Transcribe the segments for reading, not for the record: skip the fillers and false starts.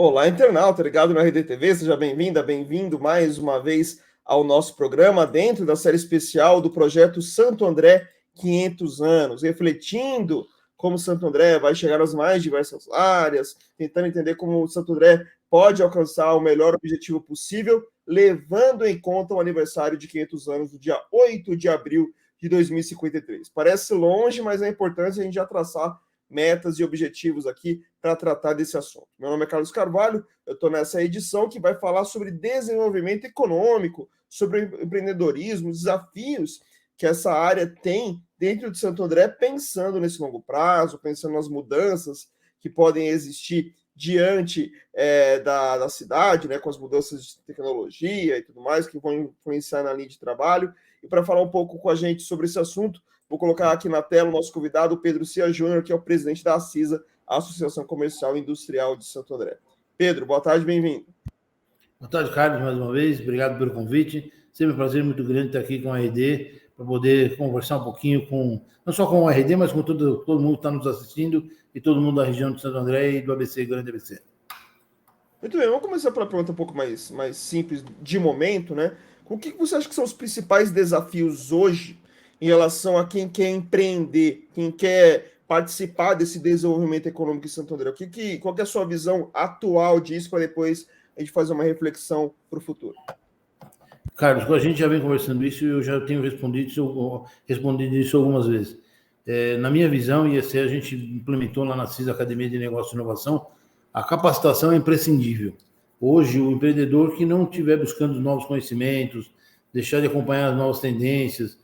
Olá, internauta, ligado no RDTV, seja bem-vinda, bem-vindo mais uma vez ao nosso programa dentro da série especial do projeto Santo André 500 anos, refletindo como Santo André vai chegar às mais diversas áreas, tentando entender como o Santo André pode alcançar o melhor objetivo possível, levando em conta o aniversário de 500 anos do dia 8 de abril de 2053. Parece longe, mas é importante a gente já traçar metas e objetivos aqui para tratar desse assunto. Meu nome é Carlos Carvalho, eu estou nessa edição que vai falar sobre desenvolvimento econômico, sobre empreendedorismo, desafios que essa área tem dentro de Santo André, pensando nesse longo prazo, pensando nas mudanças que podem existir diante da cidade, né, com as mudanças de tecnologia e tudo mais, que vão influenciar na linha de trabalho. E para falar um pouco com a gente sobre esse assunto, vou colocar aqui na tela o nosso convidado, Pedro Cia Júnior, que é o presidente da ACISA, a Associação Comercial e Industrial de Santo André. Pedro, boa tarde, bem-vindo. Boa tarde, Carlos, mais uma vez. Obrigado pelo convite. Sempre um prazer muito grande estar aqui com a RD, para poder conversar um pouquinho não só com a RD, mas com todo mundo que está nos assistindo e todo mundo da região de Santo André e do ABC, Grande ABC. Muito bem, vamos começar pela pergunta um pouco mais simples de momento, né? O que você acha que são os principais desafios hoje em relação a quem quer empreender, quem quer participar desse desenvolvimento econômico em Santo André? Qual que é a sua visão atual disso, para depois a gente fazer uma reflexão para o futuro? Carlos, a gente já vem conversando isso e eu já tenho respondido isso algumas vezes. Na minha visão, e assim a gente implementou lá na CISA, Academia de Negócio e Inovação, a capacitação é imprescindível. Hoje, o empreendedor que não estiver buscando novos conhecimentos, deixar de acompanhar as novas tendências,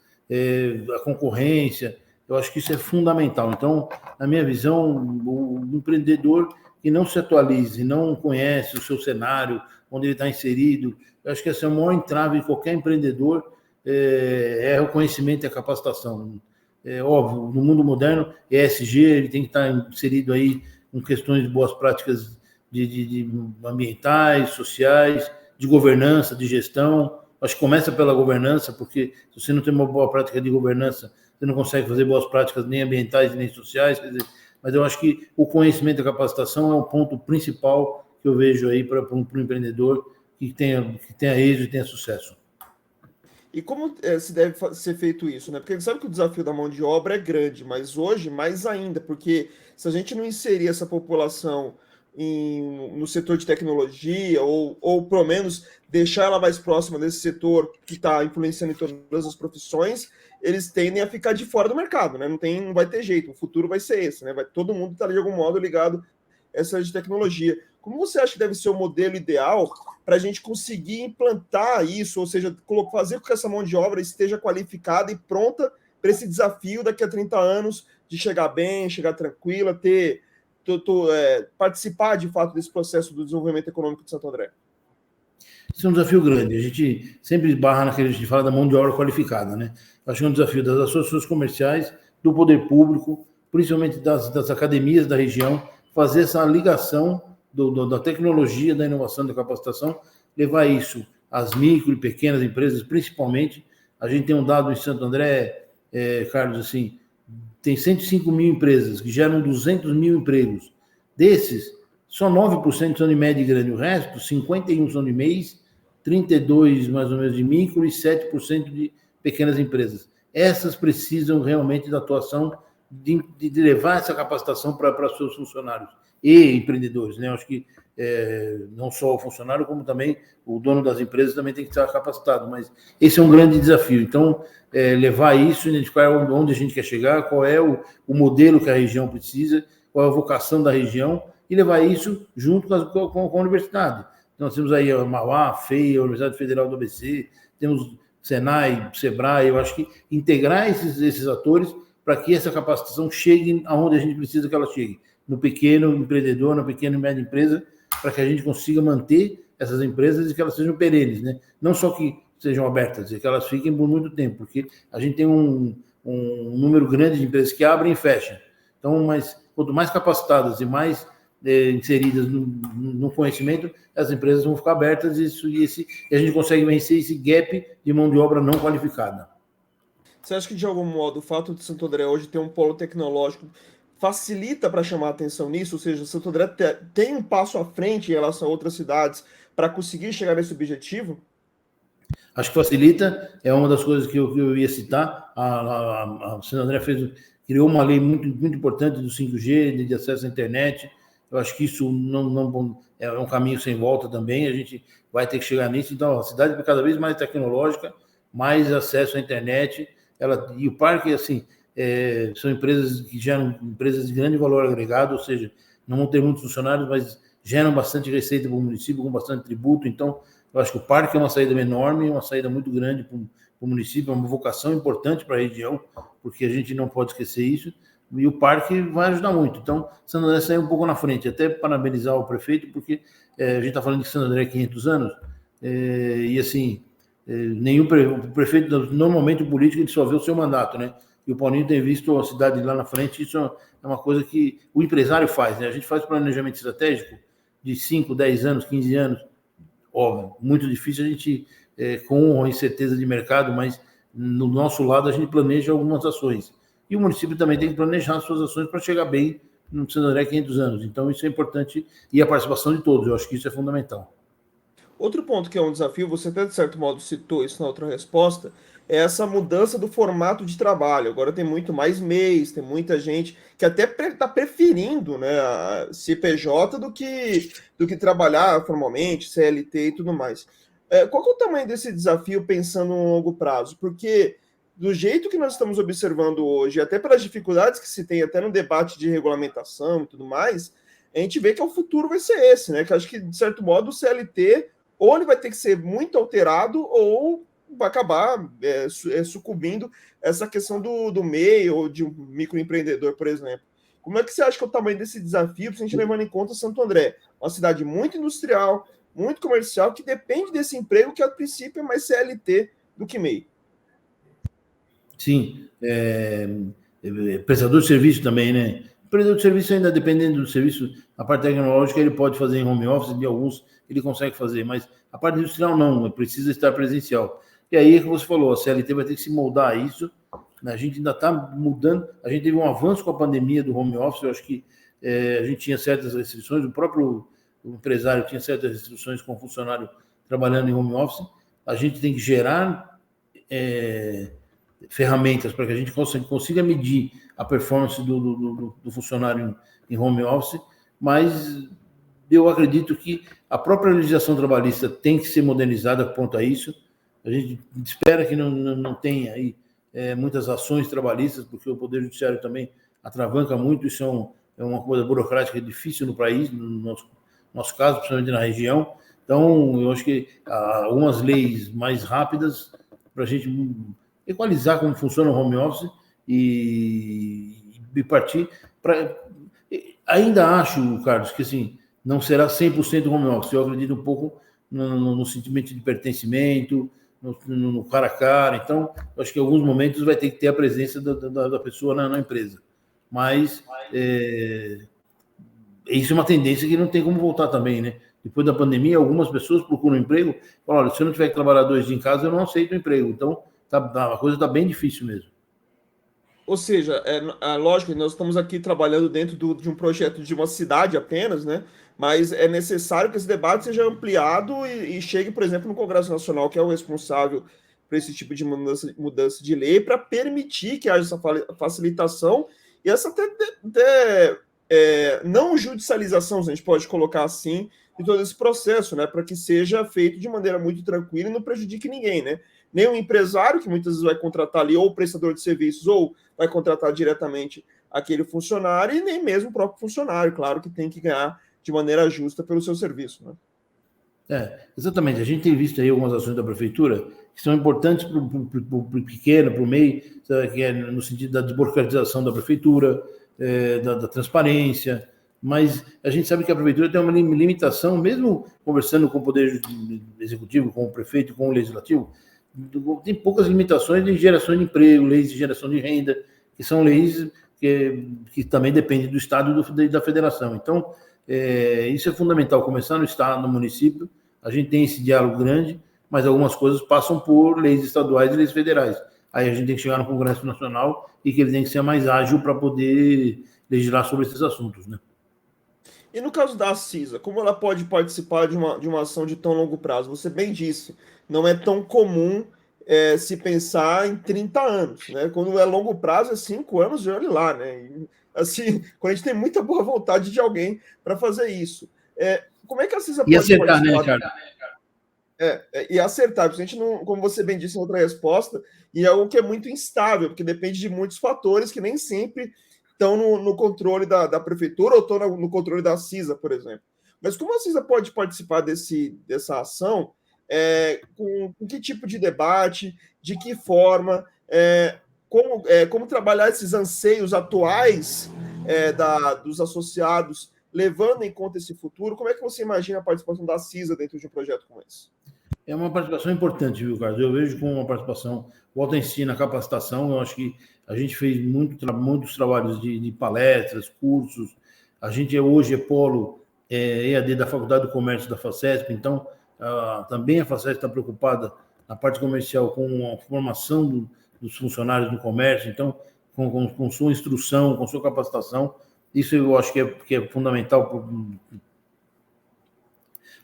a concorrência, eu acho que isso é fundamental. Então, na minha visão, o empreendedor que não se atualize, não conhece o seu cenário, onde ele está inserido, eu acho que essa é a maior entrave de qualquer empreendedor, é o conhecimento e a capacitação. É óbvio, no mundo moderno, ESG, ele tem que estar inserido aí com questões de boas práticas de ambientais, sociais, de governança, de gestão. Acho que começa pela governança, porque se você não tem uma boa prática de governança, você não consegue fazer boas práticas nem ambientais nem sociais. Quer dizer, mas eu acho que o conhecimento e a capacitação é o ponto principal que eu vejo aí para um empreendedor que tenha êxito e tenha sucesso. E como se deve ser feito isso, né? Porque a gente sabe que o desafio da mão de obra é grande, mas hoje mais ainda, porque se a gente não inserir essa população no setor de tecnologia, ou pelo menos deixar ela mais próxima desse setor que está influenciando em todas as profissões, eles tendem a ficar de fora do mercado, né? Não vai ter jeito, o futuro vai ser esse, né? Todo mundo está de algum modo ligado a essa de tecnologia. Como você acha que deve ser o modelo ideal para a gente conseguir implantar isso, ou seja, fazer com que essa mão de obra esteja qualificada e pronta para esse desafio daqui a 30 anos de chegar bem, chegar tranquila, participar de fato desse processo do desenvolvimento econômico de Santo André? Isso é um desafio grande. A gente sempre esbarra naquele que a gente fala da mão de obra qualificada, né? Acho que é um desafio das associações comerciais, do poder público, principalmente das academias da região, fazer essa ligação da tecnologia, da inovação, da capacitação, levar isso às micro e pequenas empresas, principalmente. A gente tem um dado em Santo André, Carlos, assim, tem 105 mil empresas que geram 200 mil empregos. Desses, só 9% são de média e grande, o resto, 51 são de MEIs, 32 mais ou menos de micro e 7% de pequenas empresas. Essas precisam realmente da atuação de levar essa capacitação para seus funcionários e empreendedores, né? Eu acho que não só o funcionário, como também o dono das empresas também tem que estar capacitado, mas esse é um grande desafio. Então, levar isso, identificar onde a gente quer chegar, qual é o modelo que a região precisa, qual é a vocação da região, e levar isso junto com a universidade. Então, nós temos aí a Mauá, a FEI, a Universidade Federal do ABC, temos Senai, Sebrae. Eu acho que integrar esses atores para que essa capacitação chegue aonde a gente precisa que ela chegue, no pequeno empreendedor, na pequena e média empresa, para que a gente consiga manter essas empresas e que elas sejam perenes, né? Não só que sejam abertas, e que elas fiquem por muito tempo, porque a gente tem um número grande de empresas que abrem e fecham. Então, quanto mais capacitadas e mais inseridas no conhecimento, as empresas vão ficar abertas e a gente consegue vencer esse gap de mão de obra não qualificada. Você acha que, de algum modo, o fato de Santo André hoje ter um polo tecnológico facilita para chamar atenção nisso? Ou seja, Santo André tem um passo à frente em relação a outras cidades para conseguir chegar nesse objetivo? Acho que facilita, é uma das coisas que eu ia citar. O Santo André criou uma lei muito, muito importante do 5G, de acesso à internet. Eu acho que isso não é um caminho sem volta também, a gente vai ter que chegar nisso. Então, a cidade é cada vez mais tecnológica, mais acesso à internet. E o parque, assim, são empresas que geram empresas de grande valor agregado, ou seja, não vão ter muitos funcionários, mas geram bastante receita para o município, com bastante tributo. Então, eu acho que o parque é uma saída enorme, uma saída muito grande para o município, é uma vocação importante para a região, porque a gente não pode esquecer isso, e o parque vai ajudar muito. Então, Santo André saiu um pouco na frente, até parabenizar o prefeito, porque a gente está falando de Santo André 500 anos, e assim, o prefeito, normalmente o político, ele só vê o seu mandato, né? E o Paulinho tem visto a cidade lá na frente, isso é uma coisa que o empresário faz, né? A gente faz planejamento estratégico de 5, 10 anos, 15 anos, óbvio, muito difícil a gente, com a incerteza de mercado, mas no nosso lado a gente planeja algumas ações. E o município também tem que planejar as suas ações para chegar bem no Santo André 500 anos. Então isso é importante, e a participação de todos, eu acho que isso é fundamental. Outro ponto que é um desafio, você até de certo modo citou isso na outra resposta, é essa mudança do formato de trabalho. Agora tem muito mais MEIs, tem muita gente que até está preferindo, né, a CPJ do que trabalhar formalmente, CLT e tudo mais. Qual que é o tamanho desse desafio pensando no longo prazo? Porque do jeito que nós estamos observando hoje, até pelas dificuldades que se tem até no debate de regulamentação e tudo mais, a gente vê que o futuro vai ser esse, né? Que acho que, de certo modo, o CLT ou ele vai ter que ser muito alterado ou vai acabar sucumbindo essa questão do MEI ou de um microempreendedor, por exemplo. Como é que você acha que é o tamanho desse desafio, se a gente levando em conta Santo André? Uma cidade muito industrial, muito comercial, que depende desse emprego que, a princípio, é mais CLT do que MEI. Sim, prestador de serviço também, né? O prestador de serviço, ainda dependendo do serviço, a parte tecnológica ele pode fazer em home office, de alguns ele consegue fazer, mas a parte industrial não, precisa estar presencial. E aí, como você falou, a CLT vai ter que se moldar a isso, né? A gente ainda está mudando, a gente teve um avanço com a pandemia do home office, eu acho que a gente tinha certas restrições, o próprio empresário tinha certas restrições com o funcionário trabalhando em home office, a gente tem que gerar ferramentas para que a gente consiga medir a performance do funcionário em home office, mas eu acredito que a própria legislação trabalhista tem que ser modernizada quanto a isso. A gente espera que não tenha aí muitas ações trabalhistas, porque o Poder Judiciário também atravanca muito, isso é uma coisa burocrática difícil no país, no nosso caso, principalmente na região. Então, eu acho que algumas leis mais rápidas para a gente equalizar como funciona o home office e partir para... Ainda acho, Carlos, que assim, não será 100% home office. Eu acredito um pouco no sentimento de pertencimento, no cara a cara. Então, eu acho que em alguns momentos vai ter que ter a presença da pessoa na empresa. Mas isso é uma tendência que não tem como voltar também, né? Depois da pandemia, algumas pessoas procuram emprego, falam, olha, se eu não tiver que trabalhar 2 dias em casa, eu não aceito o emprego. Então, a coisa está bem difícil mesmo. Ou seja, lógico que nós estamos aqui trabalhando dentro de um projeto de uma cidade apenas, né? Mas é necessário que esse debate seja ampliado e chegue, por exemplo, no Congresso Nacional, que é o responsável por esse tipo de mudança de lei, para permitir que haja essa facilitação e essa até não judicialização, se a gente pode colocar assim, de todo esse processo, né? Para que seja feito de maneira muito tranquila e não prejudique ninguém, né? Nem o empresário, que muitas vezes vai contratar ali, ou o prestador de serviços, ou vai contratar diretamente aquele funcionário, e nem mesmo o próprio funcionário, claro que tem que ganhar de maneira justa pelo seu serviço, né? Exatamente. A gente tem visto aí algumas ações da prefeitura que são importantes para o pequeno, para o MEI, que é no sentido da desburocratização da prefeitura, da transparência, mas a gente sabe que a prefeitura tem uma limitação, mesmo conversando com o Poder Executivo, com o prefeito, com o Legislativo, tem poucas limitações de geração de emprego, leis de geração de renda, que são leis que também dependem do Estado e da Federação. Então, isso é fundamental, começar no Estado, no município, a gente tem esse diálogo grande, mas algumas coisas passam por leis estaduais e leis federais. aí a gente tem que chegar no Congresso Nacional e que ele tem que ser mais ágil para poder legislar sobre esses assuntos, né? E no caso da CISA, como ela pode participar de uma ação de tão longo prazo? Você bem disse, não é tão comum se pensar em 30 anos, né? Quando é longo prazo, é 5 anos e olhe lá, né? E, assim, quando a gente tem muita boa vontade de alguém para fazer isso. Como é que a CISA E pode acertar, né, participar? Thiago? E acertar, porque a gente não, como você bem disse em outra resposta, e é algo que é muito instável, porque depende de muitos fatores que nem sempre estão no controle da prefeitura ou estão no controle da CISA, por exemplo. Mas como a CISA pode participar dessa ação? Com que tipo de debate, de que forma, como trabalhar esses anseios atuais dos associados, levando em conta esse futuro? Como é que você imagina a participação da CISA dentro de um projeto como esse? É uma participação importante, viu, Carlos? Eu vejo como uma participação, volta em si na capacitação, eu acho que a gente fez muitos trabalhos de palestras, cursos, a gente hoje é polo EAD da Faculdade do Comércio da FACESP, então também a FACESP está preocupada na parte comercial com a formação dos funcionários do comércio, então com sua instrução, com sua capacitação, isso eu acho que é fundamental para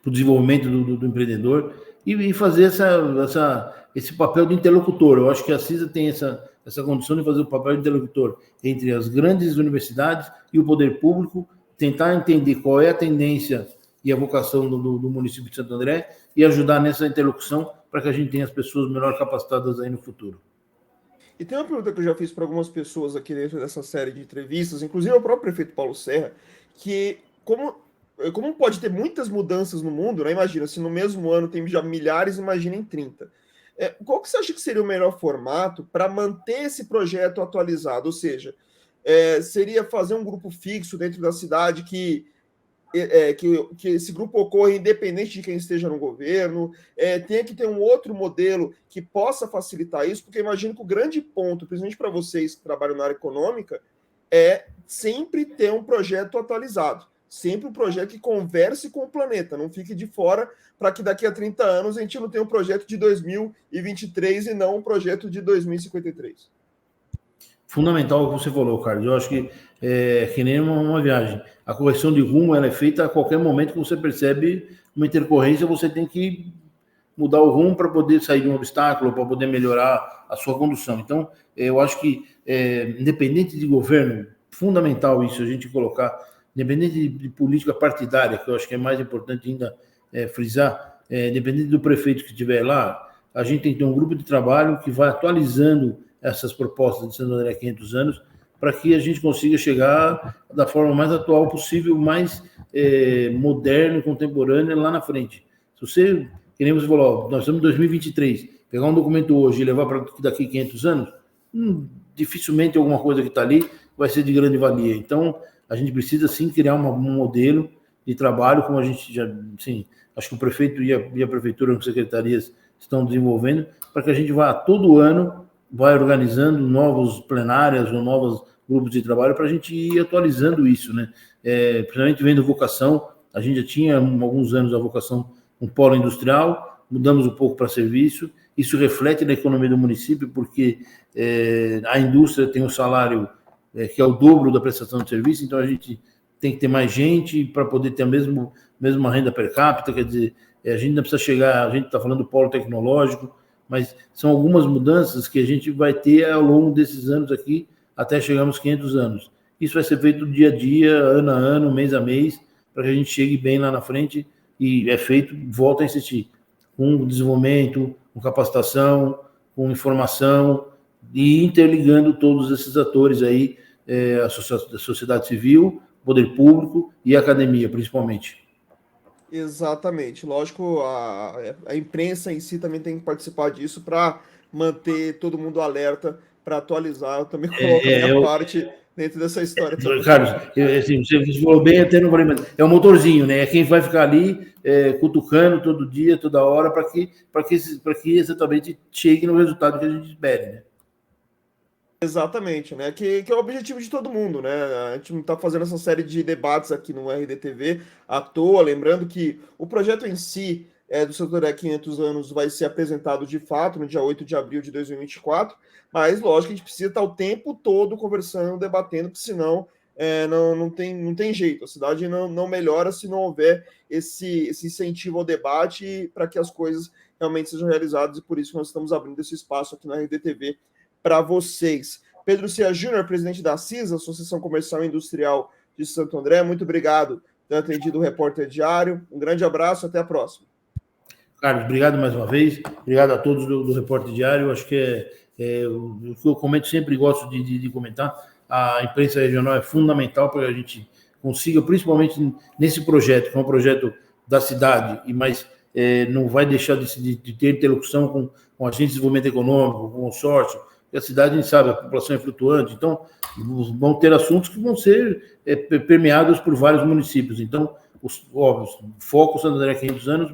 o desenvolvimento do empreendedor e fazer esse papel de interlocutor. Eu acho que a CISA tem essa condição de fazer o papel de interlocutor entre as grandes universidades e o poder público, tentar entender qual é a tendência e a vocação do município de Santo André e ajudar nessa interlocução para que a gente tenha as pessoas melhor capacitadas aí no futuro. E tem uma pergunta que eu já fiz para algumas pessoas aqui dentro dessa série de entrevistas, inclusive ao próprio prefeito Paulo Serra, que como pode ter muitas mudanças no mundo, né? Imagina, se no mesmo ano tem já milhares, imagina em 30. Qual que você acha que seria o melhor formato para manter esse projeto atualizado? Ou seja, seria fazer um grupo fixo dentro da cidade que esse grupo ocorra independente de quem esteja no governo, tem que ter um outro modelo que possa facilitar isso, porque imagino que o grande ponto, principalmente para vocês que trabalham na área econômica, é sempre ter um projeto atualizado, sempre um projeto que converse com o planeta, não fique de fora, para que daqui a 30 anos a gente não tenha um projeto de 2023 e não um projeto de 2053. Fundamental o que você falou, Carlos. Eu acho que é que nem uma viagem. A correção de rumo ela é feita a qualquer momento que você percebe uma intercorrência, você tem que mudar o rumo para poder sair de um obstáculo, para poder melhorar a sua condução. Então, eu acho que, independente de governo, fundamental isso, a gente colocar, independente de política partidária, que eu acho que é mais importante ainda frisar, independente do prefeito que estiver lá, a gente tem que ter um grupo de trabalho que vai atualizando essas propostas de Santo André há 500 anos, para que a gente consiga chegar da forma mais atual possível, mais moderna e contemporânea lá na frente. Se você, que nem você falou, nós estamos em 2023, pegar um documento hoje e levar para daqui 500 anos, dificilmente alguma coisa que está ali vai ser de grande valia. Então, a gente precisa sim criar um modelo de trabalho, como a gente já, sim, acho que o prefeito e a prefeitura, as secretarias estão desenvolvendo, para que a gente vá todo ano vai organizando novos plenárias ou novos grupos de trabalho para a gente ir atualizando isso, né? Principalmente vendo vocação, a gente já tinha há alguns anos a vocação um polo industrial, mudamos um pouco para serviço, isso reflete na economia do município, porque a indústria tem um salário que é o dobro da prestação de serviço, então a gente tem que ter mais gente para poder ter a mesma renda per capita, quer dizer, a gente ainda precisa chegar, a gente está falando do polo tecnológico, mas são algumas mudanças que a gente vai ter ao longo desses anos aqui, até chegarmos aos 500 anos. Isso vai ser feito dia a dia, ano a ano, mês a mês, para que a gente chegue bem lá na frente e é feito, volto a insistir, com desenvolvimento, com capacitação, com informação e interligando todos esses atores aí, a sociedade civil, poder público e a academia, principalmente. Exatamente. Lógico, a imprensa em si também tem que participar disso para manter todo mundo alerta, para atualizar. Eu também coloco a minha parte dentro dessa história também. Carlos, assim, você falou bem, até não falei, mas é o motorzinho, né? É quem vai ficar ali cutucando todo dia, toda hora, para que exatamente chegue no resultado que a gente espere, né? Exatamente, né? Que é o objetivo de todo mundo, né? A gente não está fazendo essa série de debates aqui no RDTV à toa, lembrando que o projeto em si do Santander 500 anos vai ser apresentado de fato no dia 8 de abril de 2024, mas lógico que a gente precisa estar o tempo todo conversando, debatendo, porque senão não tem jeito, a cidade não melhora se não houver esse incentivo ao debate para que as coisas realmente sejam realizadas, e por isso nós estamos abrindo esse espaço aqui na RDTV para vocês. Pedro Cia Júnior, presidente da CISA, Associação Comercial e Industrial de Santo André, muito obrigado por ter atendido o Repórter Diário. Um grande abraço, até a próxima. Carlos, obrigado mais uma vez. Obrigado a todos do Repórter Diário. Acho que o que eu comento, sempre gosto de comentar. A imprensa regional é fundamental para que a gente consiga, principalmente nesse projeto, que é um projeto da cidade, mas não vai deixar de ter interlocução com agentes de desenvolvimento econômico, com consórcio. A cidade, a gente sabe, a população é flutuante, então vão ter assuntos que vão ser permeados por vários municípios. Então, óbvio, foco Santo André 500 anos,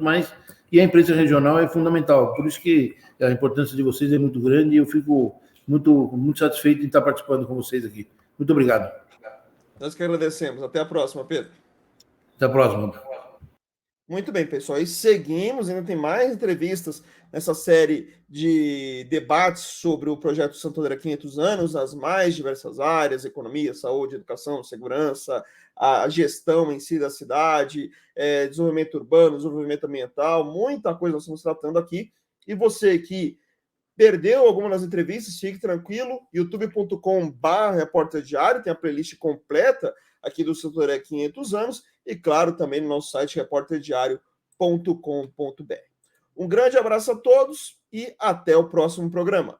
e a imprensa regional é fundamental. Por isso que a importância de vocês é muito grande e eu fico muito satisfeito em estar participando com vocês aqui. Muito obrigado. Nós que agradecemos. Até a próxima, Pedro. Até a próxima. Muito bem, pessoal. E seguimos, ainda tem mais entrevistas nessa série de debates sobre o projeto Santo André 500 anos, nas mais diversas áreas, economia, saúde, educação, segurança, a gestão em si da cidade, desenvolvimento urbano, desenvolvimento ambiental, muita coisa nós estamos tratando aqui. E você que perdeu alguma das entrevistas, fique tranquilo, youtube.com/Repórter Diário, tem a playlist completa aqui do Santo André 500 anos, e claro, também no nosso site repórterdiario.com.br. Um grande abraço a todos e até o próximo programa.